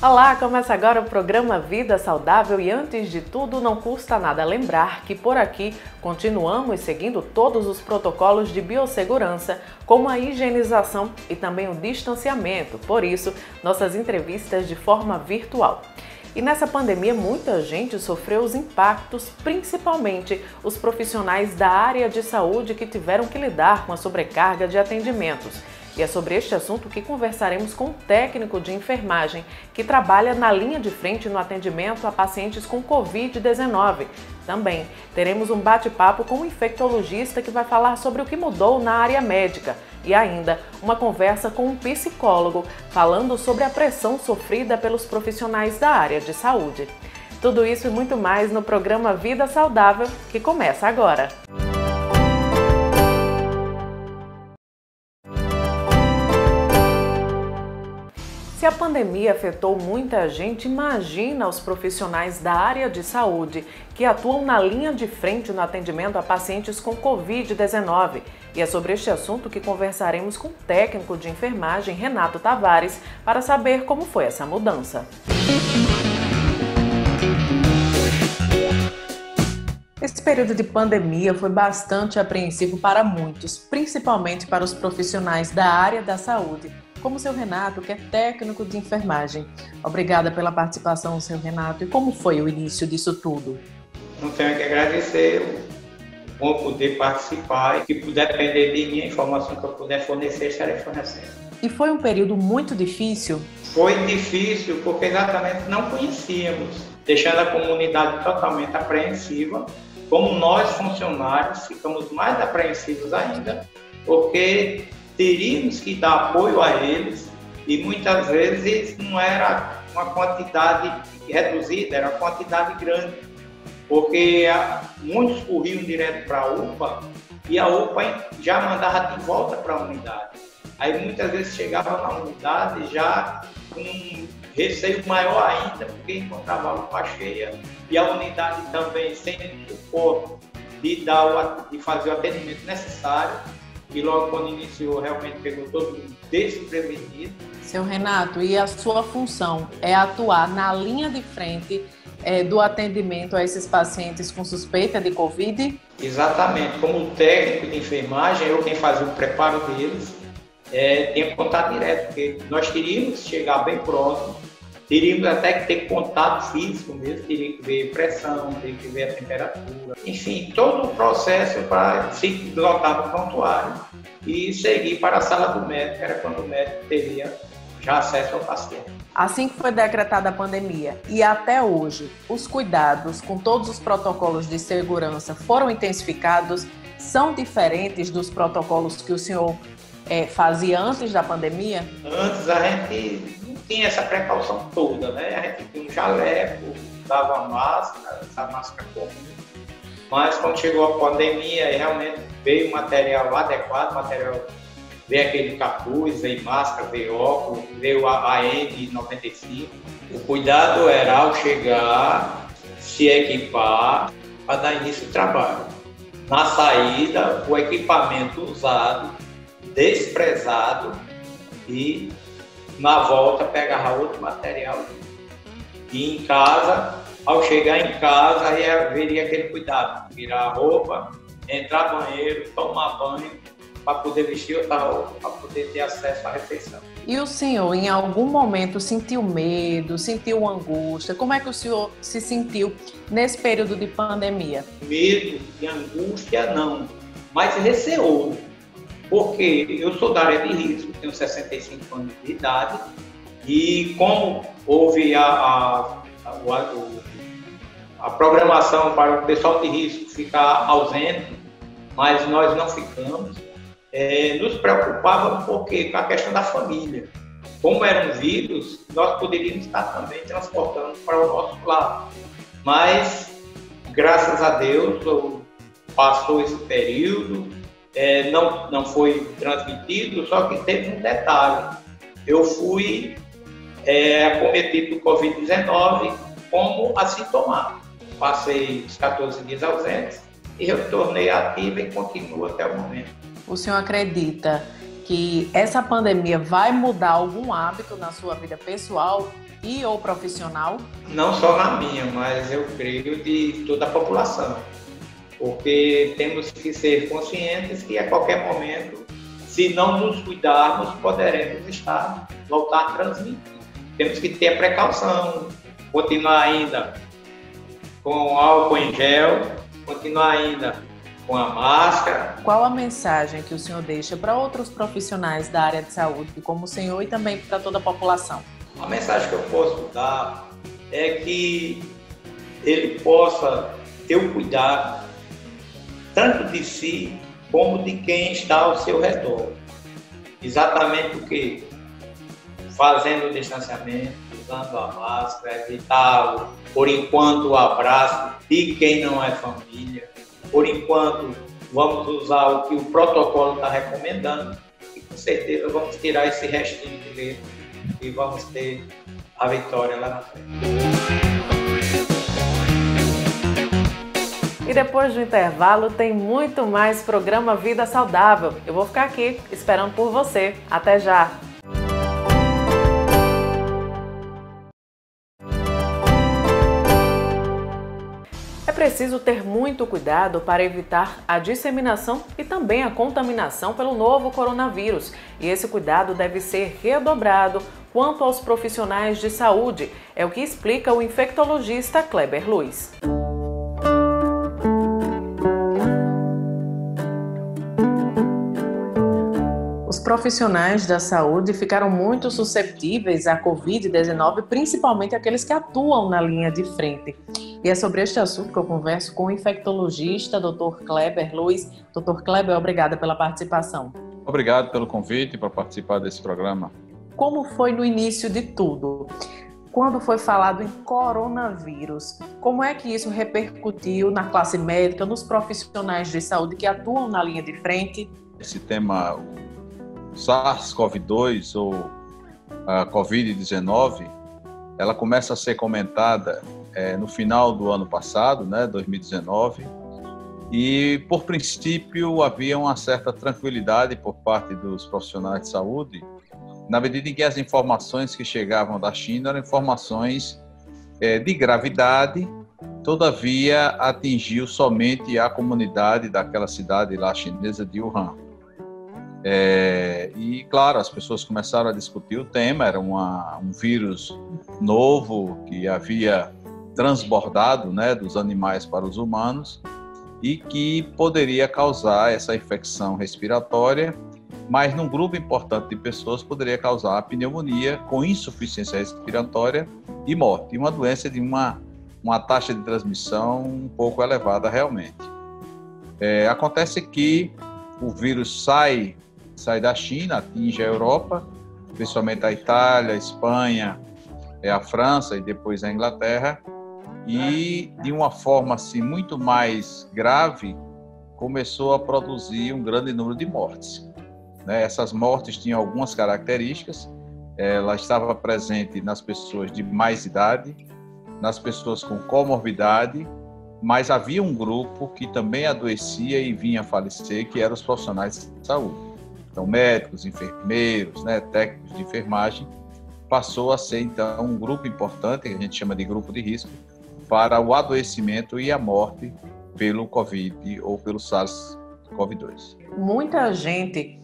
Olá, começa agora o programa Vida Saudável e antes de tudo não custa nada lembrar que por aqui continuamos seguindo todos os protocolos de biossegurança, como a higienização e também o distanciamento, por isso nossas entrevistas de forma virtual. E nessa pandemia muita gente sofreu os impactos, principalmente os profissionais da área de saúde que tiveram que lidar com a sobrecarga de atendimentos. E é sobre este assunto que conversaremos com um técnico de enfermagem que trabalha na linha de frente no atendimento a pacientes com Covid-19. Também teremos um bate-papo com um infectologista que vai falar sobre o que mudou na área médica e ainda uma conversa com um psicólogo falando sobre a pressão sofrida pelos profissionais da área de saúde. Tudo isso e muito mais no programa Vida Saudável, que começa agora. Se a pandemia afetou muita gente, imagina os profissionais da área de saúde que atuam na linha de frente no atendimento a pacientes com Covid-19. E é sobre este assunto que conversaremos com o técnico de enfermagem, Renato Tavares, para saber como foi essa mudança. Esse período de pandemia foi bastante apreensivo para muitos, principalmente para os profissionais da área da saúde, como o seu Renato, que é técnico de enfermagem. Obrigada pela participação, seu Renato. E como foi o início disso tudo? Não tenho que agradecer por poder participar e que puder depender de mim, a informação que eu puder fornecer, estarei fornecendo. E foi um período muito difícil? Foi difícil porque exatamente não conhecíamos, deixando a comunidade totalmente apreensiva. Como nós, funcionários, ficamos mais apreensivos ainda, porque teríamos que dar apoio a eles e muitas vezes não era uma quantidade reduzida, era uma quantidade grande, porque muitos corriam direto para a UPA e a UPA já mandava de volta para a unidade. Aí muitas vezes chegava na unidade já com um receio maior ainda, porque encontrava a UPA cheia e a unidade também sem suporte de fazer o atendimento necessário. E logo quando iniciou, realmente pegou todo mundo desprevenido. Seu Renato, e a sua função é atuar na linha de frente do atendimento a esses pacientes com suspeita de Covid? Exatamente. Como técnico de enfermagem, eu quem fazia o preparo deles, tinha contato direto, porque nós teríamos que chegar bem próximo, teríamos até que ter contato físico mesmo, teria que ver pressão, teria que ver a temperatura. Enfim, todo o processo para se deslocar para o prontuário e seguir para a sala do médico, era quando o médico teria já acesso ao paciente. Assim que foi decretada a pandemia e até hoje, os cuidados com todos os protocolos de segurança foram intensificados, são diferentes dos protocolos que o senhor fazia antes da pandemia? Antes a gente não tinha essa precaução toda, né? A gente tinha um jaleco, usava máscara, essa máscara comum. Mas quando chegou a pandemia, realmente veio material adequado, veio aquele capuz, veio máscara, veio óculos, veio a N95. O cuidado era ao chegar, se equipar para dar início ao trabalho. Na saída, o equipamento usado, desprezado e na volta pegava outro material. E em casa, ao chegar em casa, aí haveria aquele cuidado, tirar a roupa, entrar no banheiro, tomar banho, para poder vestir outra roupa, para poder ter acesso à refeição. E o senhor, em algum momento, sentiu medo, sentiu angústia? Como é que o senhor se sentiu nesse período de pandemia? Medo e angústia não, mas receoso. Porque eu sou da área de risco, tenho 65 anos de idade e como houve a programação para o pessoal de risco ficar ausente, mas nós não ficamos, nos preocupava um pouquinho com a questão da família. Como era um vírus, nós poderíamos estar também transportando para o nosso lado. Mas, graças a Deus, passou esse período. Não foi transmitido, só que teve um detalhe. Eu fui acometido do Covid-19 como assintomático. Passei os 14 dias ausentes e retornei ativo e continuo até o momento. O senhor acredita que essa pandemia vai mudar algum hábito na sua vida pessoal e ou profissional? Não só na minha, mas eu creio de toda a população. Porque temos que ser conscientes que a qualquer momento, se não nos cuidarmos, poderemos voltar a transmitir. Temos que ter precaução, continuar ainda com álcool em gel, continuar ainda com a máscara. Qual a mensagem que o senhor deixa para outros profissionais da área de saúde, como o senhor, e também para toda a população? A mensagem que eu posso dar é que ele possa ter o cuidado tanto de si como de quem está ao seu redor. Exatamente porque fazendo o distanciamento, usando a máscara, evitar, por enquanto, o abraço de quem não é família. Por enquanto, vamos usar o que o protocolo está recomendando e com certeza vamos tirar esse restinho de leite e vamos ter a vitória lá na frente. E depois do intervalo tem muito mais programa Vida Saudável. Eu vou ficar aqui esperando por você. Até já! É preciso ter muito cuidado para evitar a disseminação e também a contaminação pelo novo coronavírus. E esse cuidado deve ser redobrado quanto aos profissionais de saúde. É o que explica o infectologista Kleber Luiz. Os profissionais da saúde ficaram muito suscetíveis à Covid-19, principalmente aqueles que atuam na linha de frente. E é sobre este assunto que eu converso com o infectologista, Dr. Kleber Luiz. Dr. Kleber, obrigada pela participação. Obrigado pelo convite para participar desse programa. Como foi no início de tudo? Quando foi falado em coronavírus, como é que isso repercutiu na classe médica, nos profissionais de saúde que atuam na linha de frente? Esse tema, o SARS-CoV-2 ou a Covid-19, ela começa a ser comentada no final do ano passado, 2019, e, por princípio, havia uma certa tranquilidade por parte dos profissionais de saúde, na medida em que as informações que chegavam da China eram informações de gravidade, todavia atingiu somente a comunidade daquela cidade lá chinesa de Wuhan. E, claro, as pessoas começaram a discutir o tema, era um vírus novo que havia transbordado dos animais para os humanos e que poderia causar essa infecção respiratória, mas num grupo importante de pessoas poderia causar a pneumonia com insuficiência respiratória e morte, uma doença de uma taxa de transmissão um pouco elevada realmente. Acontece que o vírus sai da China, atinge a Europa, principalmente a Itália, a Espanha, a França e depois a Inglaterra, e de uma forma assim, muito mais grave, começou a produzir um grande número de mortes. Essas mortes tinham algumas características, ela estava presente nas pessoas de mais idade, nas pessoas com comorbidade, mas havia um grupo que também adoecia e vinha a falecer, que eram os profissionais de saúde. Então, médicos, enfermeiros, técnicos de enfermagem, passou a ser, então, um grupo importante, que a gente chama de grupo de risco, para o adoecimento e a morte pelo Covid ou pelo SARS-CoV-2. Muita gente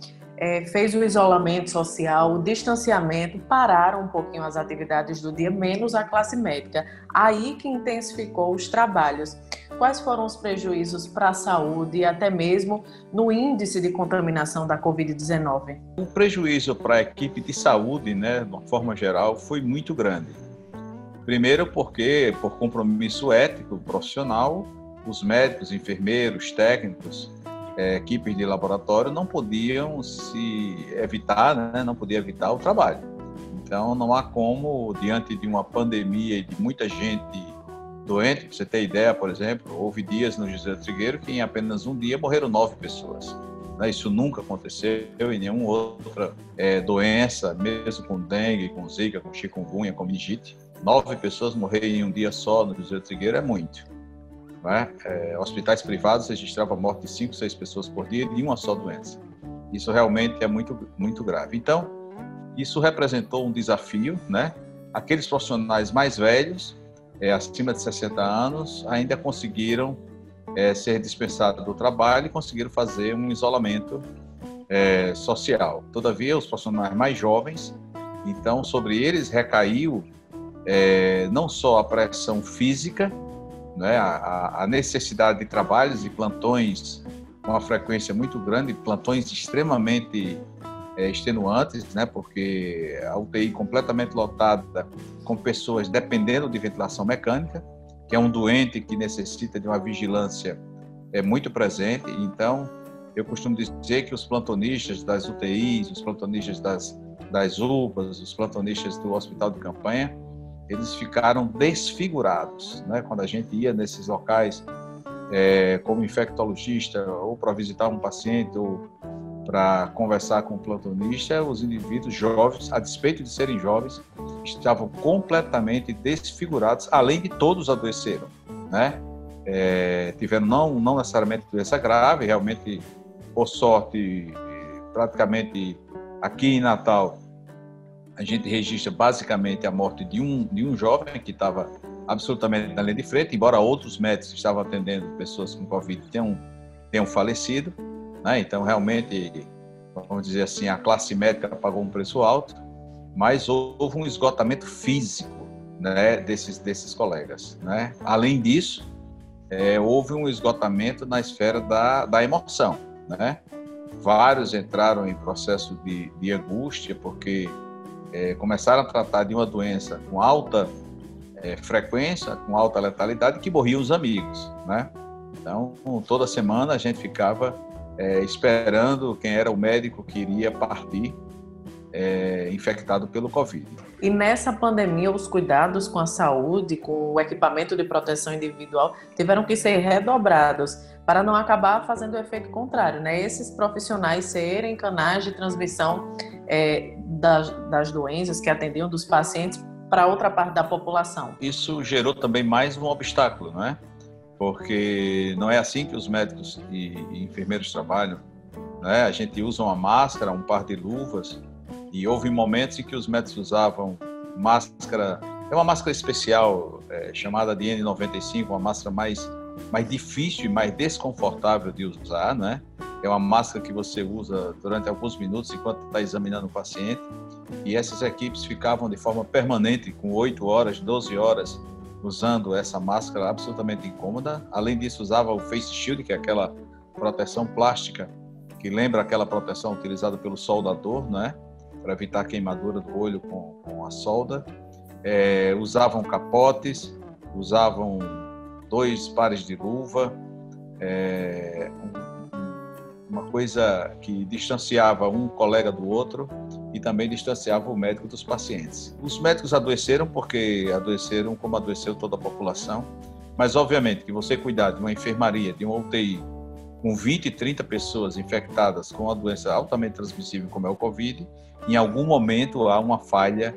fez o isolamento social, o distanciamento, pararam um pouquinho as atividades do dia, menos a classe médica. Aí que intensificou os trabalhos. Quais foram os prejuízos para a saúde e até mesmo no índice de contaminação da Covid-19? O prejuízo para a equipe de saúde, de uma forma geral, foi muito grande. Primeiro porque, por compromisso ético, profissional, os médicos, enfermeiros, técnicos, equipes de laboratório não podiam não podia evitar o trabalho. Então, não há como, diante de uma pandemia e de muita gente doente, para você ter ideia, por exemplo, houve dias no José Trigueiro que em apenas um dia morreram 9 pessoas. Isso nunca aconteceu em nenhuma outra doença, mesmo com dengue, com zika, com chikungunya, com meningite. 9 pessoas morrerem em um dia só no José Trigueiro é muito. Hospitais privados registravam a morte de 5, 6 pessoas por dia de uma só doença. Isso realmente é muito, muito grave. Então, isso representou um desafio, né? Aqueles profissionais mais velhos, acima de 60 anos, ainda conseguiram ser dispensados do trabalho e conseguiram fazer um isolamento social. Todavia, os profissionais mais jovens, então, sobre eles recaiu não só a pressão física, né, a necessidade de trabalhos e plantões com uma frequência muito grande, plantões extremamente extenuantes, né, porque a UTI completamente lotada com pessoas dependendo de ventilação mecânica, que é um doente que necessita de uma vigilância muito presente. Então, eu costumo dizer que os plantonistas das UTIs, os plantonistas das UPAs, os plantonistas do hospital de campanha, eles ficaram desfigurados, né? Quando a gente ia nesses locais como infectologista ou para visitar um paciente ou para conversar com o plantonista, os indivíduos jovens, a despeito de serem jovens, estavam completamente desfigurados, além de todos adoeceram, né? Tiveram não necessariamente doença grave, realmente, por sorte, praticamente aqui em Natal, a gente registra basicamente a morte de um jovem que estava absolutamente na linha de frente, embora outros médicos que estavam atendendo pessoas com Covid tenham falecido, né? Então, realmente, vamos dizer assim, a classe médica pagou um preço alto, mas houve um esgotamento físico, né, desses colegas, né? Além disso, houve um esgotamento na esfera da emoção, né? Vários entraram em processo de angústia, porque começaram a tratar de uma doença com alta frequência, com alta letalidade, que morriam os amigos, né? Então, toda semana a gente ficava esperando quem era o médico que iria partir infectado pelo Covid. E nessa pandemia, os cuidados com a saúde, com o equipamento de proteção individual, tiveram que ser redobrados para não acabar fazendo o efeito contrário, né? Esses profissionais serem canais de transmissão das doenças que atendiam dos pacientes para outra parte da população. Isso gerou também mais um obstáculo, não é? Porque não é assim que os médicos e enfermeiros trabalham, né? A gente usa uma máscara, um par de luvas, e houve momentos em que os médicos usavam máscara, uma máscara especial chamada de N95, uma máscara mais difícil e mais desconfortável de usar, né? É uma máscara que você usa durante alguns minutos enquanto está examinando o paciente, e essas equipes ficavam de forma permanente, com 8 horas, 12 horas, usando essa máscara absolutamente incômoda. Além disso, usava o face shield, que é aquela proteção plástica que lembra aquela proteção utilizada pelo soldador, né? Para evitar a queimadura do olho com a solda. Usavam capotes, usavam 2 pares de luva, uma coisa que distanciava um colega do outro e também distanciava o médico dos pacientes. Os médicos adoeceram porque adoeceram como adoeceu toda a população, mas obviamente que você cuidar de uma enfermaria, de uma UTI, com 20, 30 pessoas infectadas com uma doença altamente transmissível como é o Covid, em algum momento há uma falha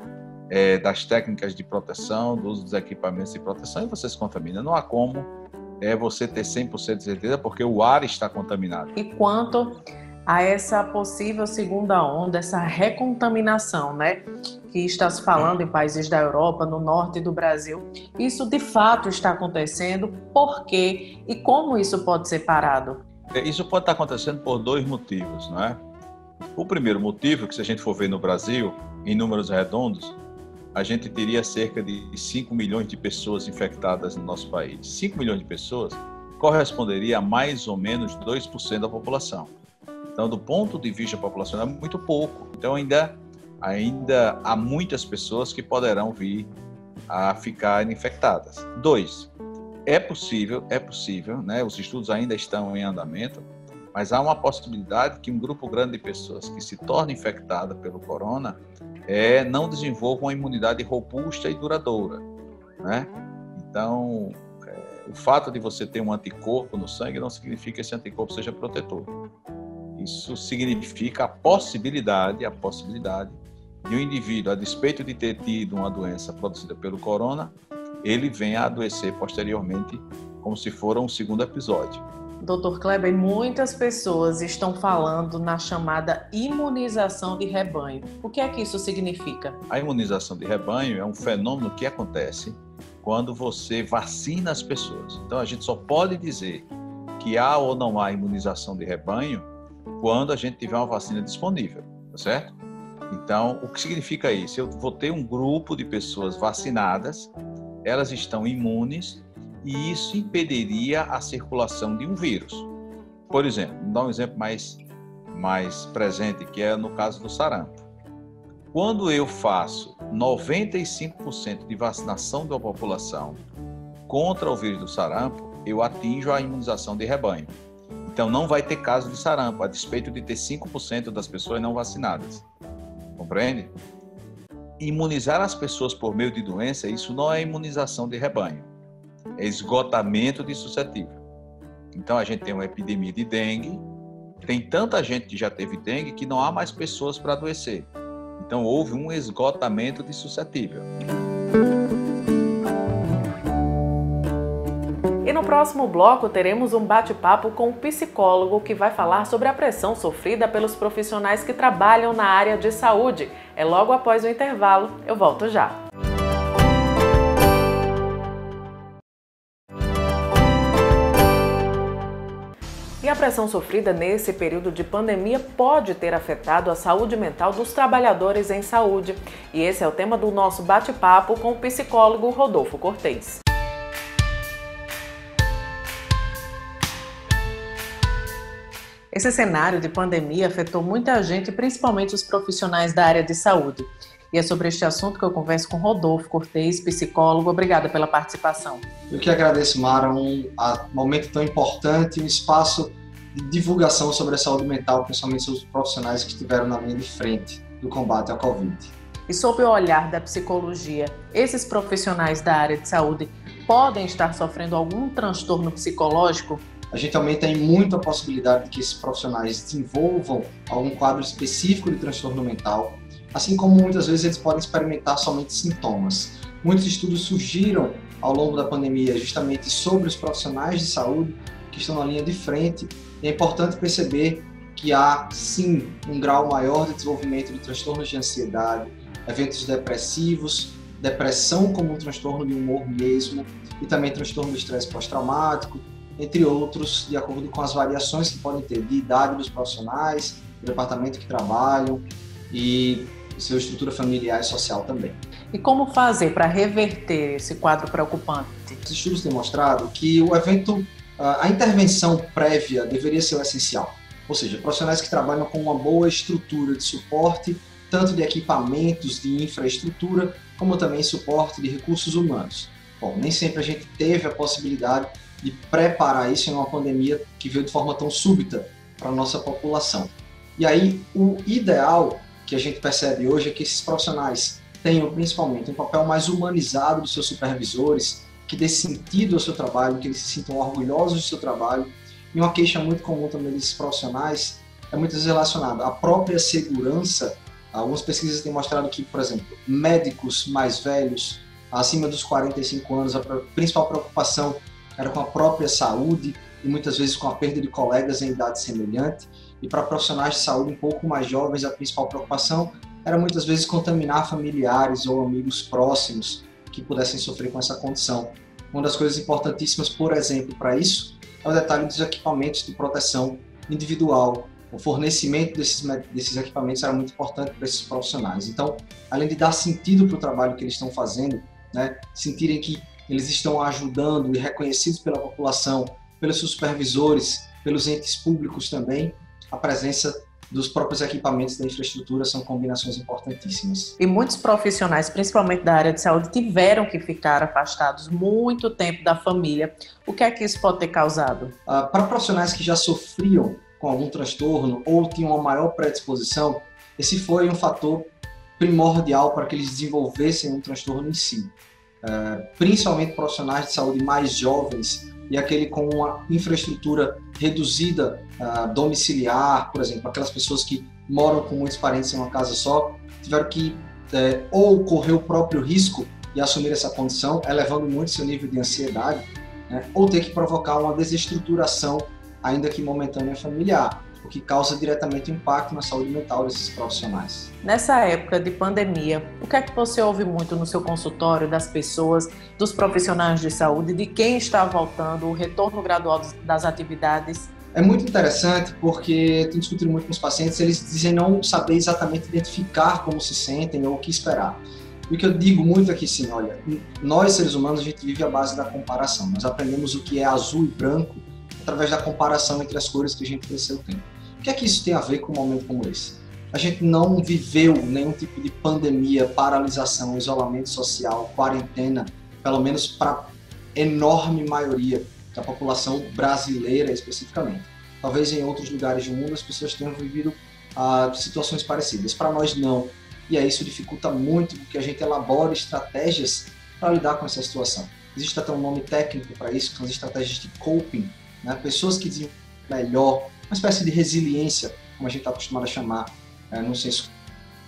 das técnicas de proteção, do uso dos equipamentos de proteção, e você se contamina. Não há como você ter 100% de certeza, porque o ar está contaminado. E quanto a essa possível segunda onda, essa recontaminação, né, que está se falando em países da Europa, no norte do Brasil, isso de fato está acontecendo? Por quê? E como isso pode ser parado? Isso pode estar acontecendo por 2 motivos, né? O primeiro motivo, que se a gente for ver no Brasil, em números redondos, a gente teria cerca de 5 milhões de pessoas infectadas no nosso país. 5 milhões de pessoas corresponderia a mais ou menos 2% da população. Então, do ponto de vista populacional, é muito pouco. Então, ainda há muitas pessoas que poderão vir a ficar infectadas. 2, é possível, né? Os estudos ainda estão em andamento, mas há uma possibilidade que um grupo grande de pessoas que se torna infectada pelo corona não desenvolvam uma imunidade robusta e duradoura, né? Então, o fato de você ter um anticorpo no sangue não significa que esse anticorpo seja protetor. Isso significa a possibilidade de um indivíduo, a despeito de ter tido uma doença produzida pelo corona, ele venha a adoecer posteriormente como se for um segundo episódio. Dr. Kleber, muitas pessoas estão falando na chamada imunização de rebanho. O que é que isso significa? A imunização de rebanho é um fenômeno que acontece quando você vacina as pessoas. Então, a gente só pode dizer que há ou não há imunização de rebanho quando a gente tiver uma vacina disponível, tá certo? Então, o que significa isso? Eu vou ter um grupo de pessoas vacinadas, elas estão imunes, e isso impediria a circulação de um vírus. Por exemplo, vou dar um exemplo mais presente, que é no caso do sarampo. Quando eu faço 95% de vacinação da população contra o vírus do sarampo, eu atinjo a imunização de rebanho. Então, não vai ter caso de sarampo, a despeito de ter 5% das pessoas não vacinadas. Compreende? Imunizar as pessoas por meio de doença, isso não é imunização de rebanho. É esgotamento de suscetível. Então, a gente tem uma epidemia de dengue, tem tanta gente que já teve dengue que não há mais pessoas para adoecer. Então, houve um esgotamento de suscetível. E no próximo bloco teremos um bate-papo com um psicólogo que vai falar sobre a pressão sofrida pelos profissionais que trabalham na área de saúde. É logo após o intervalo, eu volto já. E a pressão sofrida nesse período de pandemia pode ter afetado a saúde mental dos trabalhadores em saúde. E esse é o tema do nosso bate-papo com o psicólogo Rodolfo Cortez. Esse cenário de pandemia afetou muita gente, principalmente os profissionais da área de saúde. E é sobre este assunto que eu converso com Rodolfo Cortez, psicólogo. Obrigada pela participação. Eu que agradeço, Mara, um momento tão importante, um espaço de divulgação sobre a saúde mental, principalmente os profissionais que estiveram na linha de frente do combate à Covid. E sob o olhar da psicologia, esses profissionais da área de saúde podem estar sofrendo algum transtorno psicológico? A gente também tem muita possibilidade de que esses profissionais desenvolvam algum quadro específico de transtorno mental, assim como muitas vezes eles podem experimentar somente sintomas. Muitos estudos surgiram ao longo da pandemia justamente sobre os profissionais de saúde que estão na linha de frente, e é importante perceber que há sim um grau maior de desenvolvimento de transtornos de ansiedade, eventos depressivos, depressão como um transtorno de humor mesmo, e também transtorno do estresse pós-traumático, entre outros, de acordo com as variações que podem ter de idade dos profissionais, do departamento que trabalham e sua estrutura familiar e social também. E como fazer para reverter esse quadro preocupante? Os estudos têm mostrado que a intervenção prévia deveria ser o essencial. Ou seja, profissionais que trabalham com uma boa estrutura de suporte, tanto de equipamentos, de infraestrutura, como também suporte de recursos humanos. Bom, nem sempre a gente teve a possibilidade de preparar isso em uma pandemia que veio de forma tão súbita para a nossa população. E aí, o ideal que a gente percebe hoje é que esses profissionais tenham principalmente um papel mais humanizado dos seus supervisores, que dê sentido ao seu trabalho, que eles se sintam orgulhosos do seu trabalho. E uma queixa muito comum também desses profissionais é muitas vezes relacionada à própria segurança. Algumas pesquisas têm mostrado que, por exemplo, médicos mais velhos, acima dos 45 anos, a principal preocupação era com a própria saúde e muitas vezes com a perda de colegas em idade semelhante. E para profissionais de saúde um pouco mais jovens, a principal preocupação era muitas vezes contaminar familiares ou amigos próximos que pudessem sofrer com essa condição. Uma das coisas importantíssimas, por exemplo, para isso, é o detalhe dos equipamentos de proteção individual. O fornecimento desses equipamentos era muito importante para esses profissionais. Então, além de dar sentido para o trabalho que eles estão fazendo, né, sentirem que eles estão ajudando e reconhecidos pela população, pelos seus supervisores, pelos entes públicos também, a presença dos próprios equipamentos da infraestrutura são combinações importantíssimas. E muitos profissionais, principalmente da área de saúde, tiveram que ficar afastados muito tempo da família. O que é que isso pode ter causado? Para profissionais que já sofriam com algum transtorno ou tinham uma maior predisposição, esse foi um fator primordial para que eles desenvolvessem um transtorno em si. Principalmente profissionais de saúde mais jovens e aquele com uma infraestrutura reduzida, domiciliar, por exemplo, aquelas pessoas que moram com muitos parentes em uma casa só, tiveram que ou correr o próprio risco e assumir essa condição, elevando muito seu nível de ansiedade, né, ou ter que provocar uma desestruturação ainda que momentâneo, é familiar, o que causa diretamente impacto na saúde mental desses profissionais. Nessa época de pandemia, o que é que você ouve muito no seu consultório das pessoas, dos profissionais de saúde, de quem está voltando, o retorno gradual das atividades? É muito interessante porque tenho discutido muito com os pacientes, eles dizem não saber exatamente identificar como se sentem ou o que esperar. E o que eu digo muito aqui, sim, olha, nós seres humanos, a gente vive à base da comparação. Nós aprendemos o que é azul e branco através da comparação entre as cores que a gente cresceu tendo. O que é que isso tem a ver com um momento como esse? A gente não viveu nenhum tipo de pandemia, paralisação, isolamento social, quarentena, pelo menos para a enorme maioria da população brasileira especificamente. Talvez em outros lugares do mundo as pessoas tenham vivido situações parecidas. Para nós não. E aí isso dificulta muito que a gente elabore estratégias para lidar com essa situação. Existe até um nome técnico para isso, que são as estratégias de coping, né? Pessoas que dizem melhor, uma espécie de resiliência, como a gente está acostumado a chamar, no senso,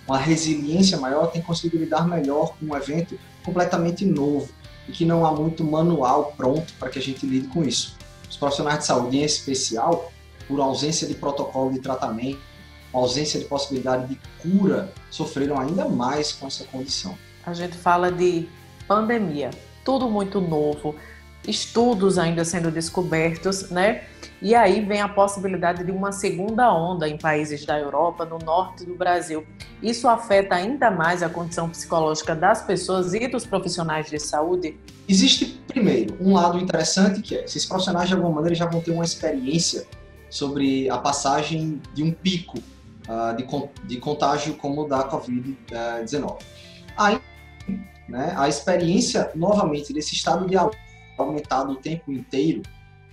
uma resiliência maior, tem conseguido lidar melhor com um evento completamente novo e que não há muito manual pronto para que a gente lide com isso. Os profissionais de saúde, em especial, por ausência de protocolo de tratamento, ausência de possibilidade de cura, sofreram ainda mais com essa condição. A gente fala de pandemia, tudo muito novo, estudos ainda sendo descobertos, né? E aí vem a possibilidade de uma segunda onda em países da Europa, no norte do Brasil. Isso afeta ainda mais a condição psicológica das pessoas e dos profissionais de saúde? Existe, primeiro, um lado interessante que é, esses profissionais de alguma maneira já vão ter uma experiência sobre a passagem de um pico de contágio como o da Covid-19. Aí, né, a experiência, novamente, desse estado de alerta aumentado o tempo inteiro,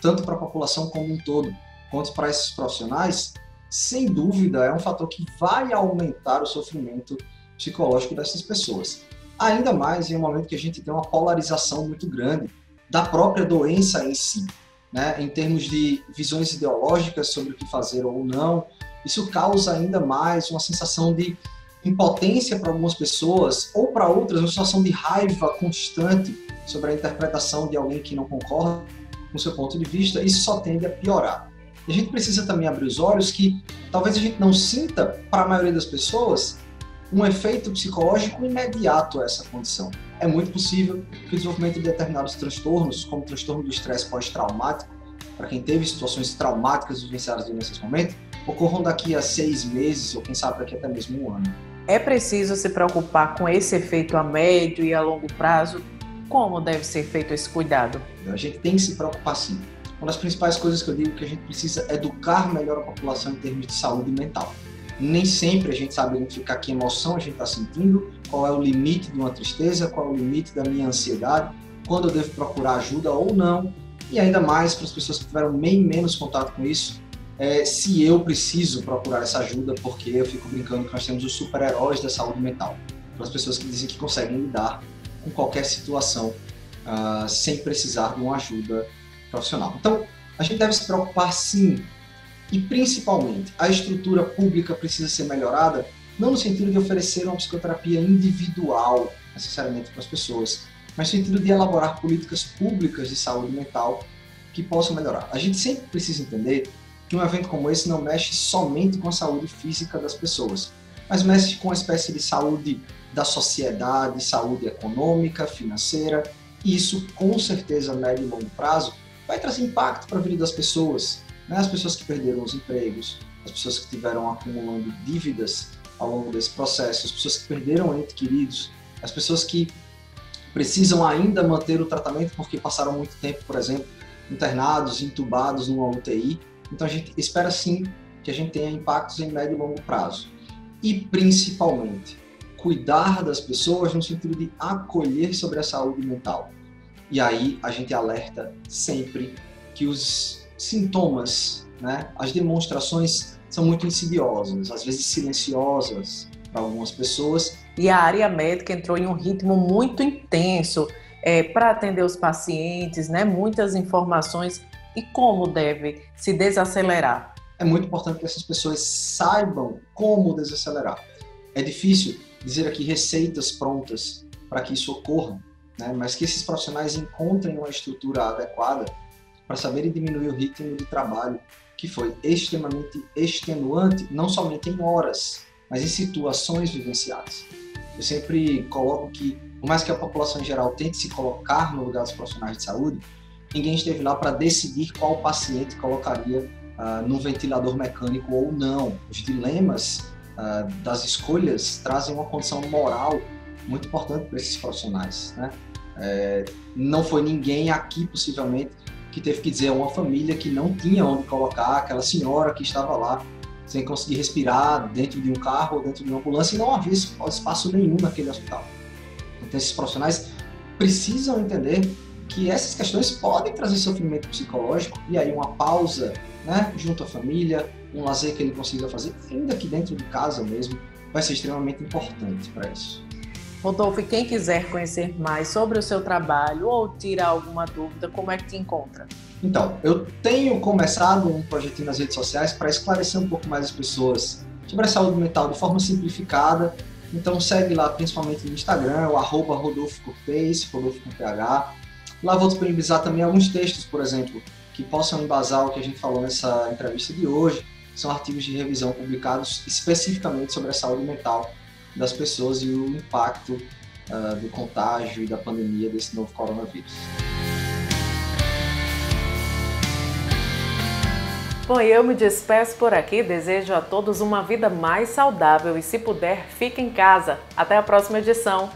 tanto para a população como um todo, quanto para esses profissionais, sem dúvida é um fator que vai aumentar o sofrimento psicológico dessas pessoas. Ainda mais em um momento que a gente tem uma polarização muito grande da própria doença em si, né? Em termos de visões ideológicas sobre o que fazer ou não, isso causa ainda mais uma sensação de impotência para algumas pessoas ou para outras, uma situação de raiva constante sobre a interpretação de alguém que não concorda com o seu ponto de vista. Isso só tende a piorar. E a gente precisa também abrir os olhos que talvez a gente não sinta, para a maioria das pessoas, um efeito psicológico imediato a essa condição. É muito possível que o desenvolvimento de determinados transtornos, como o transtorno do estresse pós-traumático, para quem teve situações traumáticas vivenciadas nesse momento, ocorram daqui a 6 meses ou quem sabe daqui até mesmo 1 ano. É preciso se preocupar com esse efeito a médio e a longo prazo? Como deve ser feito esse cuidado? A gente tem que se preocupar sim. Uma das principais coisas que eu digo que a gente precisa é educar melhor a população em termos de saúde mental. Nem sempre a gente sabe identificar que emoção a gente está sentindo, qual é o limite de uma tristeza, qual é o limite da minha ansiedade, quando eu devo procurar ajuda ou não, e ainda mais para as pessoas que tiveram bem menos contato com isso, se eu preciso procurar essa ajuda, porque eu fico brincando que nós temos os super-heróis da saúde mental, para as pessoas que dizem que conseguem lidar com qualquer situação sem precisar de uma ajuda profissional. Então, a gente deve se preocupar sim, e principalmente a estrutura pública precisa ser melhorada, não no sentido de oferecer uma psicoterapia individual, necessariamente para as pessoas, mas no sentido de elaborar políticas públicas de saúde mental que possam melhorar. A gente sempre precisa entender que um evento como esse não mexe somente com a saúde física das pessoas, mas mexe com uma espécie de saúde da sociedade, saúde econômica, financeira, e isso com certeza a médio e longo prazo vai trazer impacto para a vida das pessoas, né? As pessoas que perderam os empregos, as pessoas que estiveram acumulando dívidas ao longo desse processo, as pessoas que perderam entes queridos, as pessoas que precisam ainda manter o tratamento porque passaram muito tempo, por exemplo, internados, entubados numa UTI. Então a gente espera sim que a gente tenha impactos em médio e longo prazo. E principalmente, cuidar das pessoas no sentido de acolher sobre a saúde mental. E aí a gente alerta sempre que os sintomas, né, as demonstrações são muito insidiosas, às vezes silenciosas para algumas pessoas. E a área médica entrou em um ritmo muito intenso para atender os pacientes, né, muitas informações. E como deve se desacelerar? É muito importante que essas pessoas saibam como desacelerar. É difícil dizer aqui receitas prontas para que isso ocorra, né? Mas que esses profissionais encontrem uma estrutura adequada para saberem diminuir o ritmo de trabalho, que foi extremamente extenuante, não somente em horas, mas em situações vivenciadas. Eu sempre coloco que, por mais que a população em geral tente se colocar no lugar dos profissionais de saúde, ninguém esteve lá para decidir qual paciente colocaria num ventilador mecânico ou não. Os dilemas das escolhas trazem uma condição moral muito importante para esses profissionais, né? Não foi ninguém aqui, possivelmente, que teve que dizer a uma família que não tinha onde colocar aquela senhora que estava lá sem conseguir respirar dentro de um carro ou dentro de uma ambulância e não havia espaço nenhum naquele hospital. Então, esses profissionais precisam entender que essas questões podem trazer sofrimento psicológico e aí uma pausa, né, junto à família, um lazer que ele consiga fazer, ainda que dentro de casa mesmo, vai ser extremamente importante para isso. Rodolfo, e quem quiser conhecer mais sobre o seu trabalho ou tirar alguma dúvida, como é que te encontra? Então, eu tenho começado um projetinho nas redes sociais para esclarecer um pouco mais as pessoas sobre a saúde mental de forma simplificada. Então segue lá, principalmente no Instagram, o @RodolfoCortez, Rodolfo com PH. Lá vou disponibilizar também alguns textos, por exemplo, que possam embasar o que a gente falou nessa entrevista de hoje. São artigos de revisão publicados especificamente sobre a saúde mental das pessoas e o impacto do contágio e da pandemia desse novo coronavírus. Bom, eu me despeço por aqui, desejo a todos uma vida mais saudável e, se puder, fique em casa. Até a próxima edição.